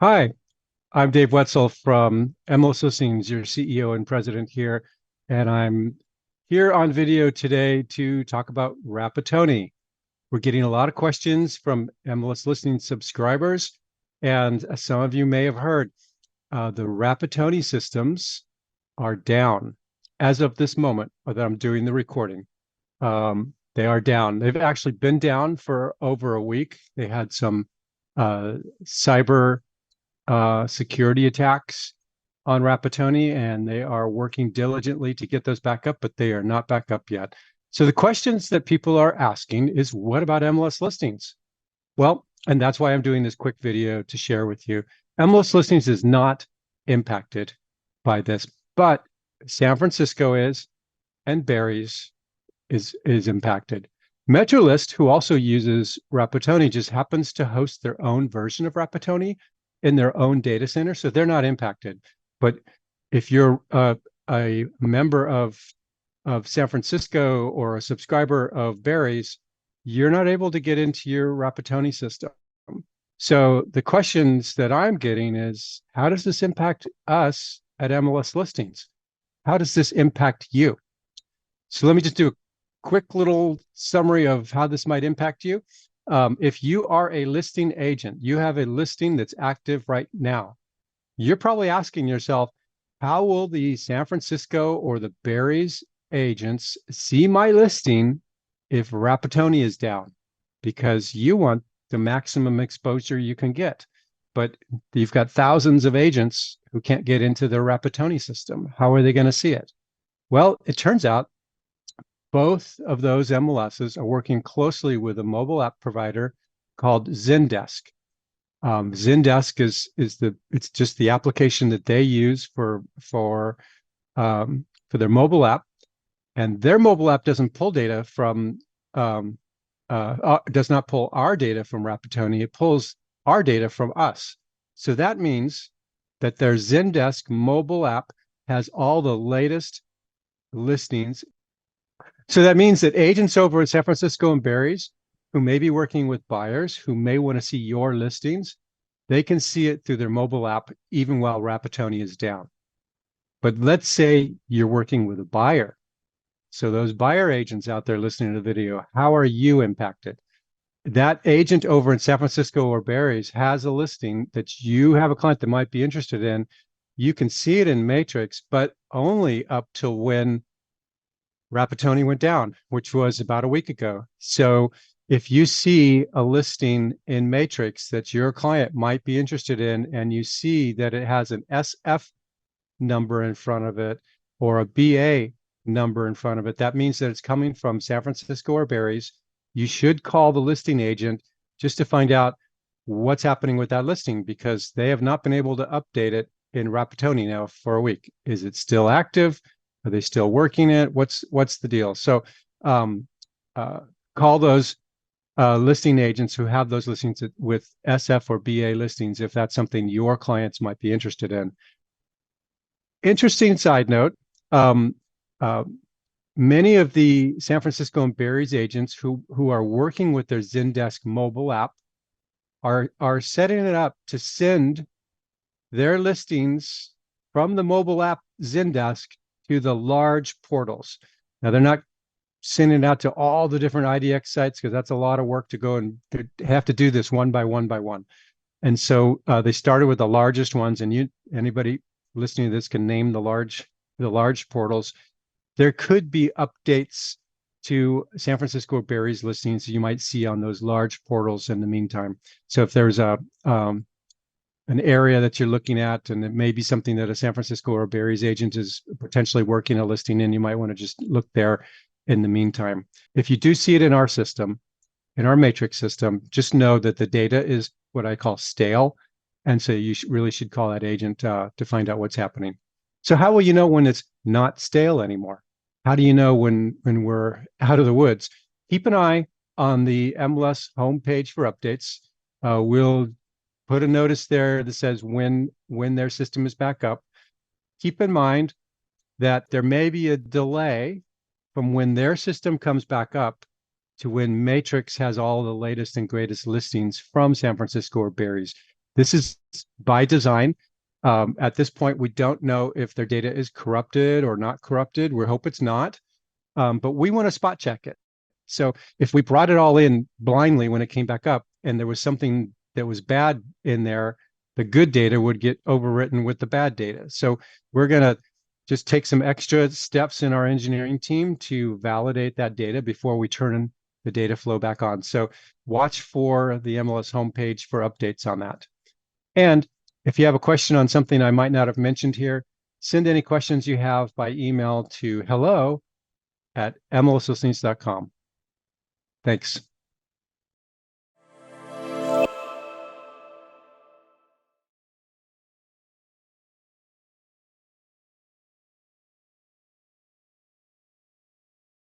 Hi, I'm Dave Wetzel from MLSListings, your CEO and president here, and I'm here on video today to talk about Rapattoni. We're getting a lot of questions from MLSListings subscribers, and some of you may have heard the Rapattoni systems are down as of this moment that I'm doing the recording. They are down. They've actually been down for over a week. They had some cyber security attacks on Rapattoni, and they are working diligently to get those back up, but they are not back up yet. So the questions that people are asking is, what about MLSListings? Well, and that's why I'm doing this quick video to share with you. MLSListings is not impacted by this, but San Francisco is, and Barry's is impacted. MetroList, who also uses Rapattoni, just happens to host their own version of Rapattoni in their own data center, so they're not impacted. But if you're a member of San Francisco or a subscriber of Barry's, you're not able to get into your Rapattoni system. So the questions that I'm getting is, how does this impact us at MLSListings? How does this impact you? So let me just do a quick little summary of how this might impact you. If you are a listing agent, you have a listing that's active right now, you're probably asking yourself, how will the San Francisco or the Barry's agents see my listing if Rapattoni is down? Because you want the maximum exposure you can get, but you've got thousands of agents who can't get into their Rapattoni system. How are they going to see it? Well, it turns out both of those MLSs are working closely with a mobile app provider called Zen Desk. Zen Desk is it's just the application that they use for their mobile app, and their mobile app doesn't pull data from does not pull our data from Rapattoni. It pulls our data from us. So that means that their Zen Desk mobile app has all the latest listings. So that means that agents over in San Francisco and Barry's who may be working with buyers who may want to see your listings, they can see it through their mobile app even while Rapattoni is down. But let's say you're working with a buyer. So those buyer agents out there listening to the video, how are you impacted? That agent over in San Francisco or Barry's has a listing that you have a client that might be interested in. You can see it in Matrix, but only up till when Rapattoni went down, which was about a week ago. So if you see a listing in Matrix that your client might be interested in, and you see that it has an SF number in front of it or a BA number in front of it, that means that it's coming from San Francisco or Barry's. You should call the listing agent just to find out what's happening with that listing, because they have not been able to update it in Rapattoni now for a week. Is it still active? Are they still working it? What's the deal? So call those listing agents who have those listings with SF or BA listings if that's something your clients might be interested in. Interesting side note, many of the San Francisco and Barry's agents who are working with their Zen Desk mobile app are setting it up to send their listings from the mobile app Zen Desk to the large portals. Now, they're not sending it out to all the different IDX sites, because that's a lot of work to go and have to do this one by one by one. And so they started with the largest ones, and anybody listening to this can name the large portals. There could be updates to San Francisco or Barry's listings you might see on those large portals in the meantime. So if there's an area that you're looking at, and it may be something that a San Francisco or Barry's agent is potentially working a listing in, you might want to just look there in the meantime. If you do see it in our system, in our Matrix system, just know that the data is what I call stale. And so you really should call that agent to find out what's happening. So how will you know when it's not stale anymore? How do you know when we're out of the woods? Keep an eye on the MLS homepage for updates. We'll put a notice there that says when their system is back up. Keep in mind that there may be a delay from when their system comes back up to when Matrix has all the latest and greatest listings from San Francisco or Barry's. This is by design. At this point, we don't know if their data is corrupted or not corrupted. We hope it's not, but we want to spot check it. So if we brought it all in blindly when it came back up and there was something that was bad in there, the good data would get overwritten with the bad data. So we're going to just take some extra steps in our engineering team to validate that data before we turn the data flow back on. So watch for the MLS homepage for updates on that. And if you have a question on something I might not have mentioned here, send any questions you have by email to hello@MLSListings.com. Thanks.